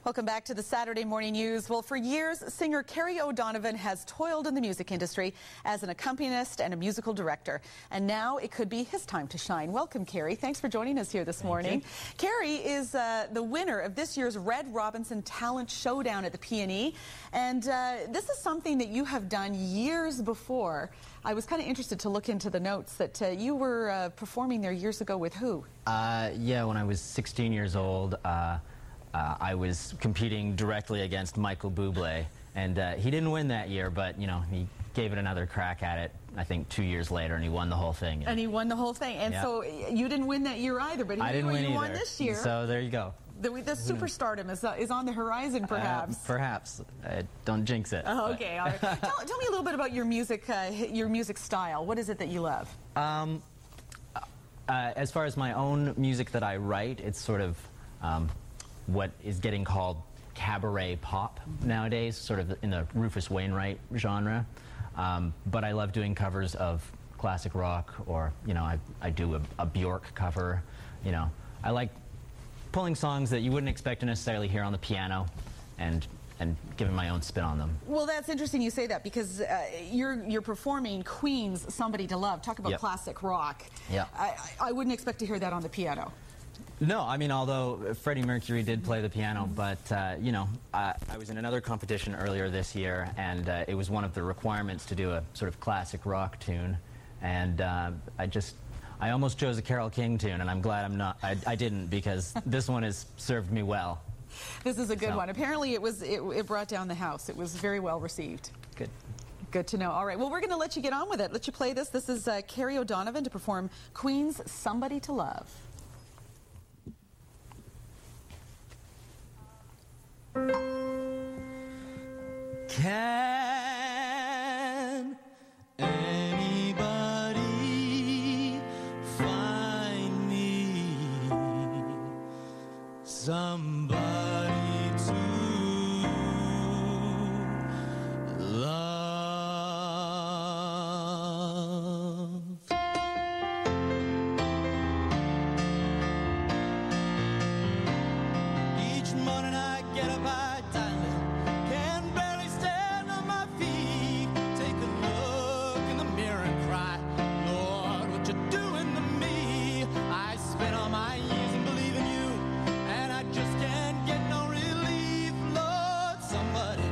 Welcome back to the Saturday Morning News. Well, for years, singer Kerry O'Donovan has toiled in the music industry as an accompanist and a musical director. And now it could be his time to shine. Welcome, Kerry. Thanks for joining us here this morning. Kerry is the winner of this year's Red Robinson Talent Showdown at the P&E. And this is something that you have done years before. I was kind of interested to look into the notes that you were performing there years ago with who? Yeah, when I was 16 years old, I was competing directly against Michael Bublé, and he didn't win that year, but, you know, he gave it another crack at it, I think 2 years later, and he won the whole thing. And he won the whole thing. And so you didn't win that year either, but I didn't win you either. won this year. So there you go. The superstardom is on the horizon, perhaps. Perhaps. Don't jinx it. Oh, okay. All right. Tell me a little bit about your music style. What is it that you love? As far as my own music that I write, it's sort of what is getting called cabaret pop nowadays, sort of in the Rufus Wainwright genre. But I love doing covers of classic rock, or, you know, I do a Bjork cover. You know, I like pulling songs that you wouldn't expect to necessarily hear on the piano and giving my own spin on them. Well, that's interesting you say that, because you're performing Queen's Somebody to Love. Talk about classic rock. Yeah. I wouldn't expect to hear that on the piano. No, I mean, although Freddie Mercury did play the piano, but, you know, I was in another competition earlier this year, and it was one of the requirements to do a sort of classic rock tune, and I almost chose a Carole King tune, and I'm glad I didn't, because this one has served me well. This is a good one. Apparently it brought down the house. It was very well received. Good. Good to know. All right, well, we're going to let you get on with it. Let you play this. This is Kerry O'Donovan to perform Queen's Somebody to Love. Can anybody find me somebody to love? Each morning I get up, I dine little, can barely stand on my feet. Take a look in the mirror and cry, Lord, what you doing to me? I spent all my years in believing you, and I just can't get no relief. Lord, somebody,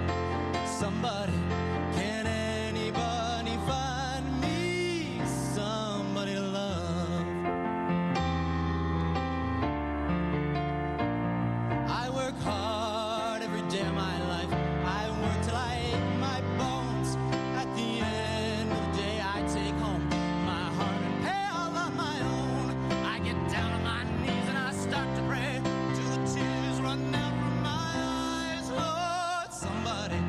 can anybody find me somebody to love? I work hard every day of my life. I work till I ache my bones. At the end of the day, I take home my heart and pay all on my own. I get down on my knees and I start to pray till the tears run down from my eyes. Lord, somebody,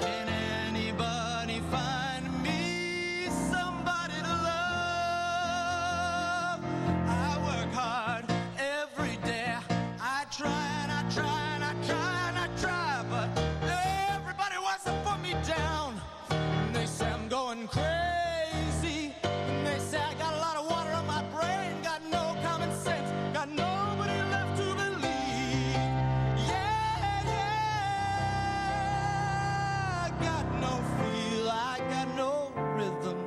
can anybody find me somebody to love? I work hard every day. I try and I try and I try and I try, but everybody wants to put me down. And they say I'm going crazy. And they say I got a lot of water on my brain, got no common sense, got nobody left to believe. Yeah, I got no feel, I got no rhythm.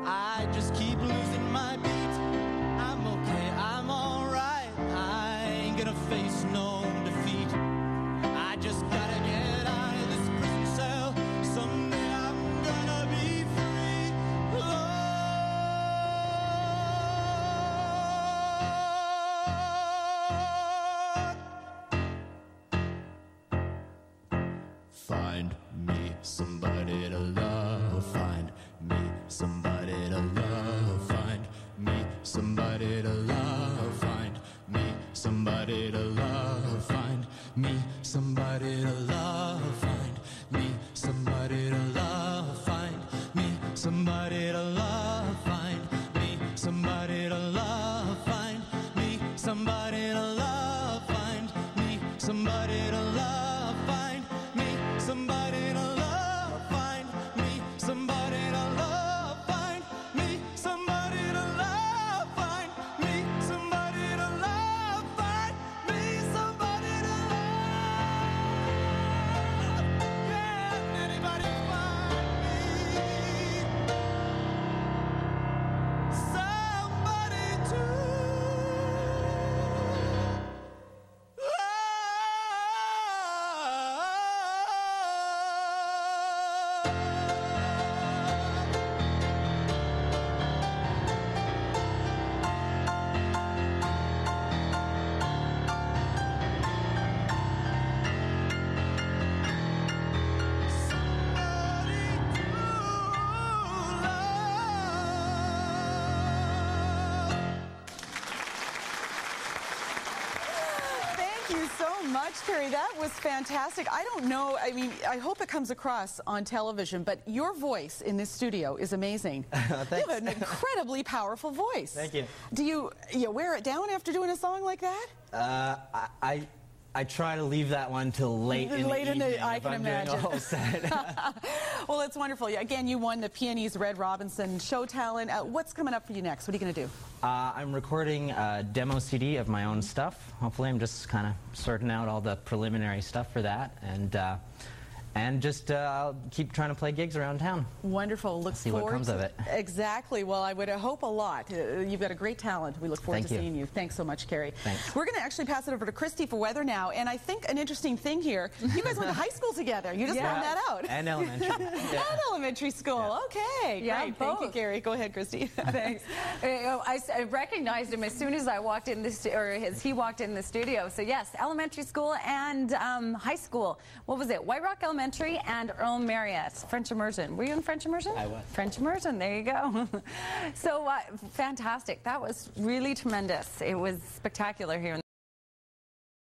I just keep losing my beat. I'm okay, I'm alright. I ain't gonna face no defeat. I just gotta get out of this prison cell. Someday I'm gonna be free. Lord, find me somebody to love. Find me somebody to love. Find me somebody to love. Find me somebody to love. Find me somebody to love. Find me somebody to love. Find me somebody to love. Find me somebody to love. Find me somebody to love. Find me somebody to love. Find me somebody to love. Find me somebody to love. Find me somebody to love. Find me somebody to love. Find me somebody to love. Thank you so much, Kerry. That was fantastic. I don't know, I mean, I hope it comes across on television, but your voice in this studio is amazing. Thanks. You have an incredibly powerful voice. Thank you. Do you wear it down after doing a song like that? I try to leave that one till late in the evening. I can imagine. Doing a whole set. Well, it's wonderful. Again, you won the Peonies Red Robinson Show Talent. What's coming up for you next? What are you going to do? I'm recording a demo CD of my own stuff. Hopefully, I'm just kind of sorting out all the preliminary stuff for that, and just I'll keep trying to play gigs around town. Wonderful. Look See forward what comes of it. Exactly. Well, I would hope a lot. You've got a great talent. We look forward to seeing you. Thanks so much, Kerry. Thanks. We're going to actually pass it over to Christy for weather now. And I think an interesting thing here, you guys went to high school together. You just found that out. And elementary. And elementary school. Yeah. Okay. Yeah, great. Thank you, Kerry. Go ahead, Christy. Thanks. I recognized him as soon as I walked in as he walked in the studio. So yes, elementary school and high school. What was it? White Rock Elementary and Earl Marriott, French immersion. Were you in French immersion? I was. French immersion, there you go. So fantastic. That was really tremendous. It was spectacular here in